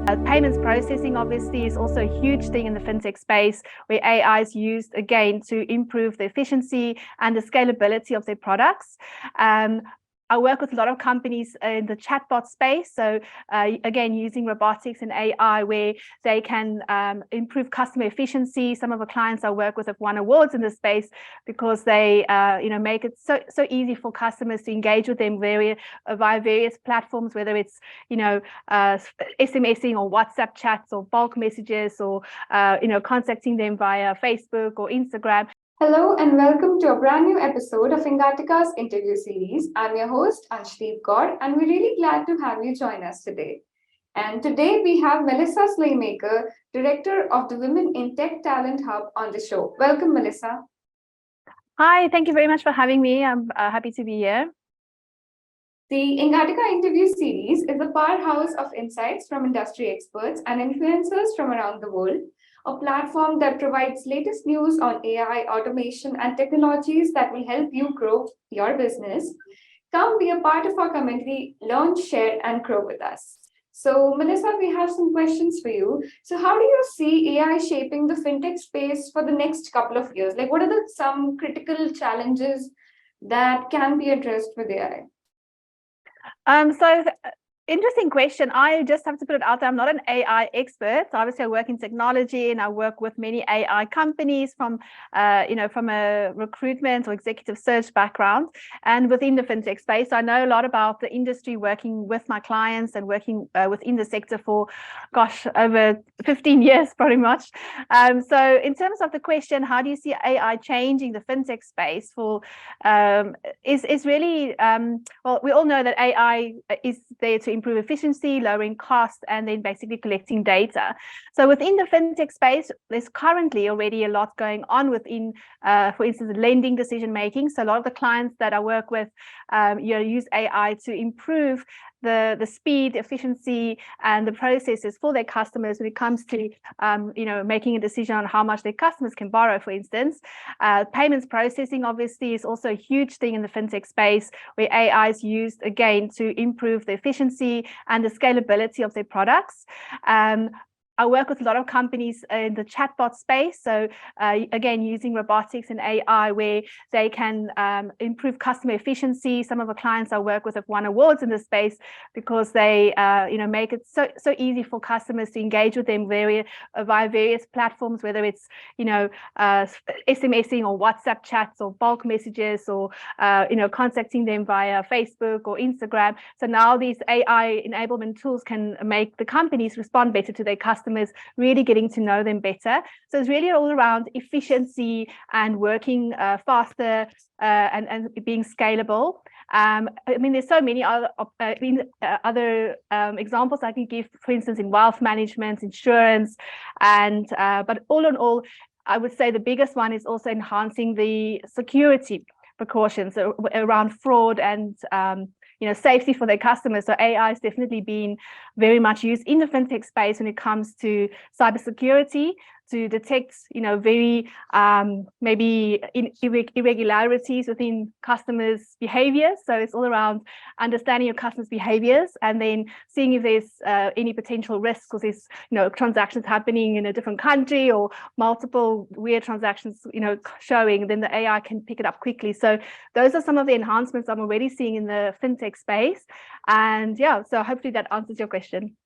Payments processing obviously is also a huge thing in the fintech space, where AI is used again to improve the efficiency and the scalability of their products. I work with a lot of companies in the chatbot space. So again, using robotics and AI, where they can improve customer efficiency. Some of the clients I work with have won awards in this space because they make it so easy for customers to engage with them via various platforms, whether it's SMSing or WhatsApp chats or bulk messages, or contacting them via Facebook or Instagram. Hello and welcome to a brand new episode of Engatica's interview series. I'm your host, Anshdeep Kaur, and we're really glad to have you join us today. And today we have Melissa Slaymaker, Director of the Women in Tech Talent Hub, on the show. Welcome, Melissa. Hi, thank you very much for having me. I'm happy to be here. The Engatica interview series is a powerhouse of insights from industry experts and influencers from around the world, a platform that provides latest news on AI, automation, and technologies that will help you grow your business. Come be a part of our community, learn, share, and grow with us. So, Melissa, we have some questions for you. So, how do you see AI shaping the fintech space for the next couple of years? Like, what are some critical challenges that can be addressed with AI? Interesting question. I just have to put it out there. I'm not an AI expert. Obviously, I work in technology and I work with many AI companies from a recruitment or executive search background and within the fintech space. I know a lot about the industry, working with my clients and working within the sector for, over 15 years, pretty much. So in terms of the question, how do you see AI changing the fintech space is really, well, we all know that AI is there to improve efficiency, lowering costs, and then basically collecting data. So within the fintech space, there's currently already a lot going on within, for instance, lending decision making. So a lot of the clients that I work with use AI to improve the speed, efficiency, and the processes for their customers when it comes to making a decision on how much their customers can borrow, for instance. Payments processing obviously is also a huge thing in the fintech space, where AI is used again to improve the efficiency and the scalability of their products. I work with a lot of companies in the chatbot space. So again, using robotics and AI, where they can improve customer efficiency. Some of the clients I work with have won awards in this space because they make it so easy for customers to engage with them via various platforms, whether it's SMSing or WhatsApp chats or bulk messages, or contacting them via Facebook or Instagram. So now these AI enablement tools can make the companies respond better to their customers, really getting to know them better. So it's really all around efficiency and working faster and being scalable. There's so many other examples I can give, for instance, in wealth management, insurance, and but all in all, I would say the biggest one is also enhancing the security precautions around fraud and safety for their customers. So AI has definitely been very much used in the fintech space when it comes to cybersecurity, to detect very maybe irregularities within customers' behaviors. So it's all around understanding your customers' behaviors and then seeing if there's any potential risks, because there's transactions happening in a different country or multiple weird transactions showing, then the AI can pick it up quickly. So those are some of the enhancements I'm already seeing in the fintech space. And so hopefully that answers your question.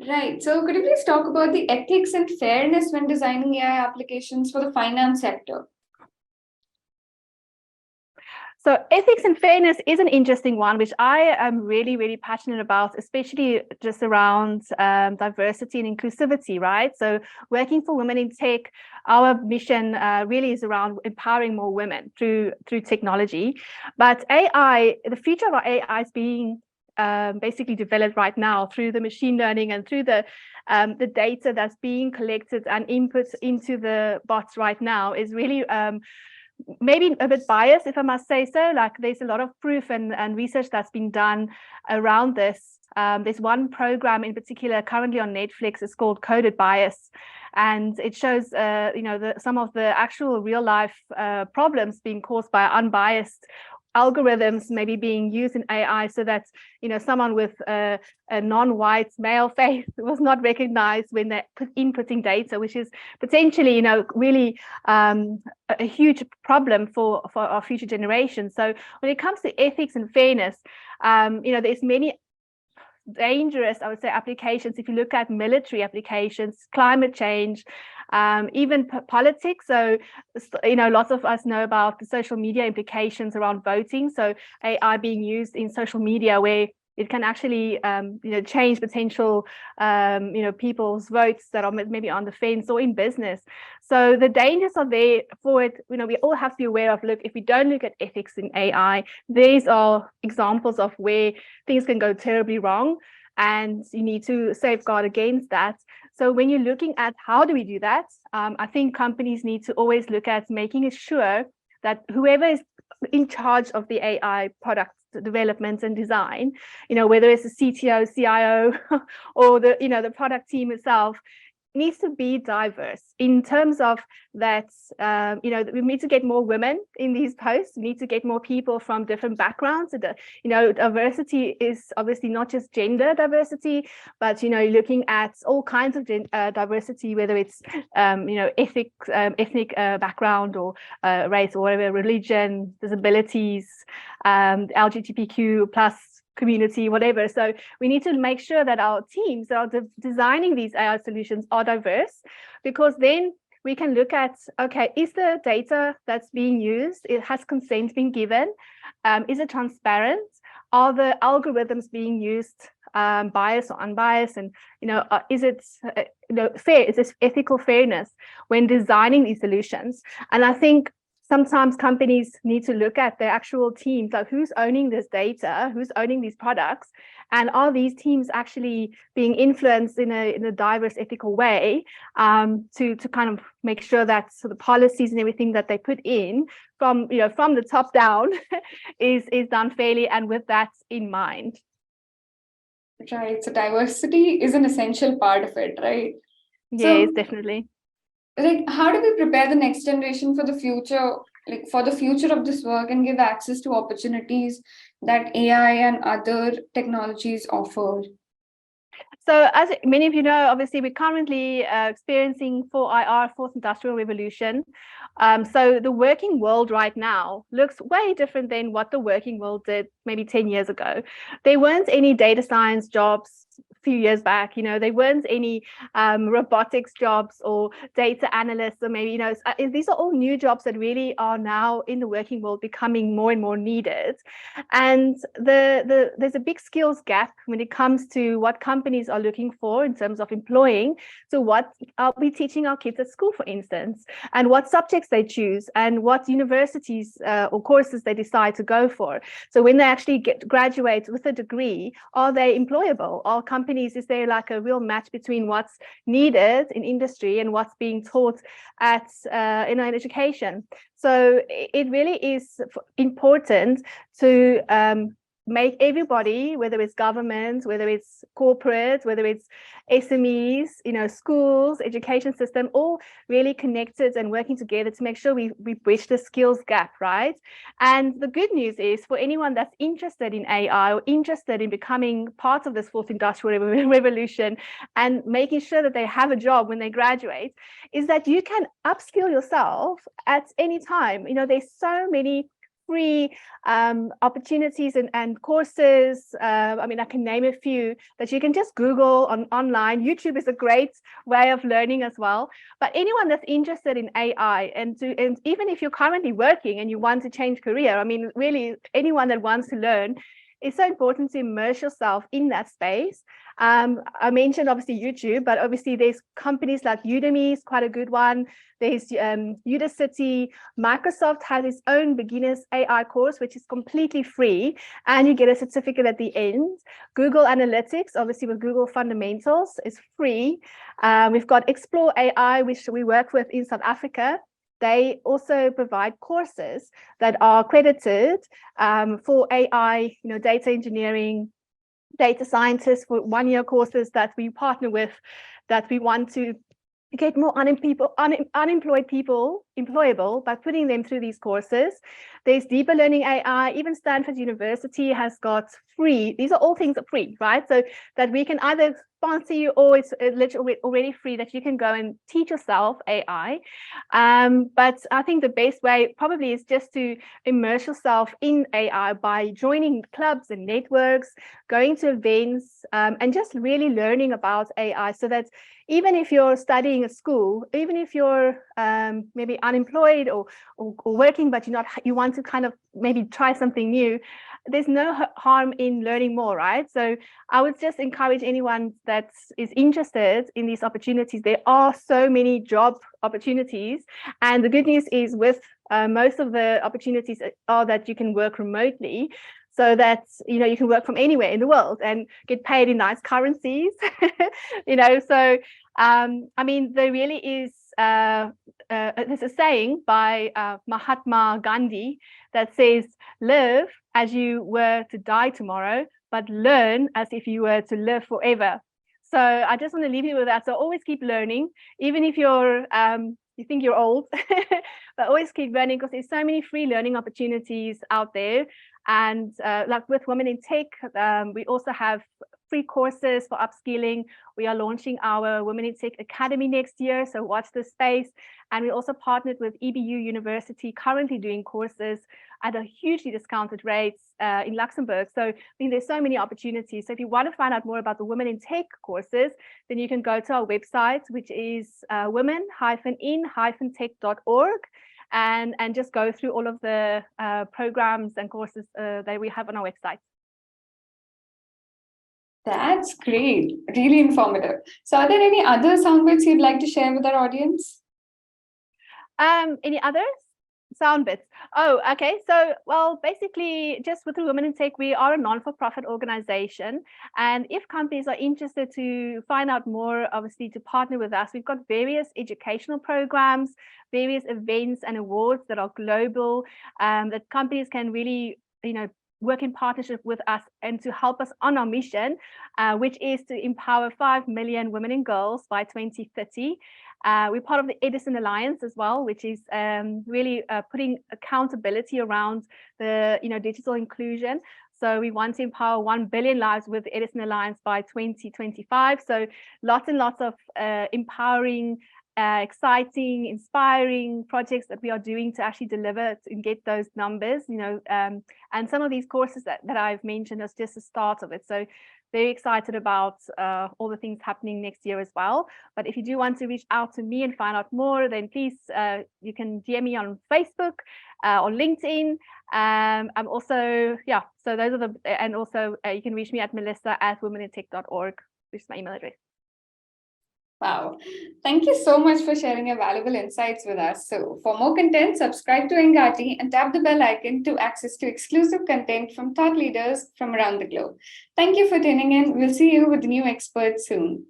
Right. So could you please talk about the ethics and fairness when designing AI applications for the finance sector? So ethics and fairness is an interesting one, which I am really, really passionate about, especially just around diversity and inclusivity, right? So working for women in tech, our mission really is around empowering more women through technology. But AI, the future of our AI is being basically developed right now through the machine learning and through the data that's being collected and input into the bots right now is really maybe a bit biased, if I must say so. Like, there's a lot of proof and research that's been done around this. There's one program in particular currently on Netflix. It's called Coded Bias, and it shows some of the actual real life problems being caused by unbiased algorithms maybe being used in AI so that, someone with a non-white male face was not recognized when they're inputting data, which is potentially, really a huge problem for our future generations. So when it comes to ethics and fairness, there's many dangerous, I would say, applications. If you look at military applications, climate change, even politics. So, lots of us know about the social media implications around voting. So AI being used in social media where it can actually, change potential, people's votes that are maybe on the fence or in business. So the dangers are there for it. We all have to be aware of, look, if we don't look at ethics in AI, these are examples of where things can go terribly wrong, and you need to safeguard against that. So when you're looking at how do we do that, I think companies need to always look at making sure that whoever is in charge of the AI product development and design, whether it's the CTO, CIO, or the product team itself, needs to be diverse in terms of that. We need to get more women in these posts. We need to get more people from different backgrounds. Diversity is obviously not just gender diversity, but looking at all kinds of diversity, whether it's ethnic background or race or whatever, religion, disabilities, LGBTQ plus community, whatever. So we need to make sure that our teams that are designing these AI solutions are diverse, because then we can look at, okay, is the data that's being used, has consent been given? Is it transparent? Are the algorithms being used biased or unbiased? And is it fair? Is this ethical fairness when designing these solutions? And I think sometimes companies need to look at their actual teams, like who's owning this data, who's owning these products, and are these teams actually being influenced in a diverse, ethical way, to kind of make sure that the policies and everything that they put in from the top down is done fairly and with that in mind. Right. So diversity is an essential part of it, right? Yes, definitely. How do we prepare the next generation for the future, for the future of this work, and give access to opportunities that AI and other technologies offer? So as many of you know, obviously we're currently experiencing 4IR, Fourth Industrial Revolution. So the working world right now looks way different than what the working world did maybe 10 years ago. There weren't any data science jobs a few years back, there weren't any robotics jobs or data analysts, or maybe, these are all new jobs that really are now in the working world becoming more and more needed. And there's a big skills gap when it comes to what companies are looking for in terms of employing. So what are we teaching our kids at school, for instance, and what subjects they choose, and what universities or courses they decide to go for. So when they actually graduate with a degree, are they employable? Are companies, is there like a real match between what's needed in industry and what's being taught at in education? So it really is important to make everybody, whether it's government, whether it's corporate, whether it's SMEs, schools, education system, all really connected and working together to make sure we bridge the skills gap, right? And the good news is, for anyone that's interested in AI or interested in becoming part of this fourth industrial revolution and making sure that they have a job when they graduate, is that you can upskill yourself at any time. There's so many free opportunities and courses. I can name a few that you can just Google online. YouTube is a great way of learning as well. But anyone that's interested in AI, and even if you're currently working and you want to change career, really anyone that wants to learn, it's so important to immerse yourself in that space. I mentioned obviously YouTube, but obviously there's companies like Udemy is quite a good one. There's Udacity. Microsoft has its own beginners AI course, which is completely free, and you get a certificate at the end. Google Analytics, obviously with Google Fundamentals, is free. We've got Explore AI, which we work with in South Africa. They also provide courses that are accredited for AI, data engineering, data scientists, for one-year courses that we partner with, that we want to get more unemployed people employable by putting them through these courses. There's deeper learning AI. Even Stanford University has got free. These are all things that are free, right? So that we can either sponsor you, or it's literally already free that you can go and teach yourself AI. But I think the best way probably is just to immerse yourself in AI by joining clubs and networks, going to events, and just really learning about AI, so that even if you're studying at school, even if you're maybe unemployed or working, but you want to kind of maybe try something new, there's no harm in learning more, right? So I would just encourage anyone that is interested in these opportunities. There are so many job opportunities, and the good news is with most of the opportunities are that you can work remotely, so that you can work from anywhere in the world and get paid in nice currencies. So I mean, there really is there's a saying by Mahatma Gandhi that says, live as you were to die tomorrow, but learn as if you were to live forever. So I just want to leave you with that. So always keep learning, even if you think you're old, but always keep learning, because there's so many free learning opportunities out there. And like with Women in Tech, we also have free courses for upskilling. We are launching our Women in Tech Academy next year, so watch this space. And we also partnered with EBU University, currently doing courses at a hugely discounted rates in Luxembourg. So I mean, there's so many opportunities. So if you want to find out more about the Women in Tech courses, then you can go to our website, which is women-in-tech.org. And just go through all of the programs and courses that we have on our website. That's great. Really informative. So are there any other sound bits you'd like to share with our audience? Any others? Sound bits. Oh, okay. So, well, basically, just with the Women in Tech, we are a non-for-profit organization. And if companies are interested to find out more, obviously, to partner with us, we've got various educational programs, various events and awards that are global, that companies can really, work in partnership with us and to help us on our mission, which is to empower 5 million women and girls by 2030. We're part of the Edison Alliance as well, which is really putting accountability around the digital inclusion. So we want to empower 1 billion lives with the Edison Alliance by 2025. So lots and lots of empowering, exciting, inspiring projects that we are doing to actually deliver and get those numbers, and some of these courses that I've mentioned is just the start of it. So very excited about all the things happening next year as well. But if you do want to reach out to me and find out more, then please, you can DM me on Facebook or LinkedIn. I'm also, so those are and also you can reach me at melissa@womenintech.org, which is my email address. Wow. Thank you so much for sharing your valuable insights with us. So for more content, subscribe to Engati and tap the bell icon to access to exclusive content from thought leaders from around the globe. Thank you for tuning in. We'll see you with new experts soon.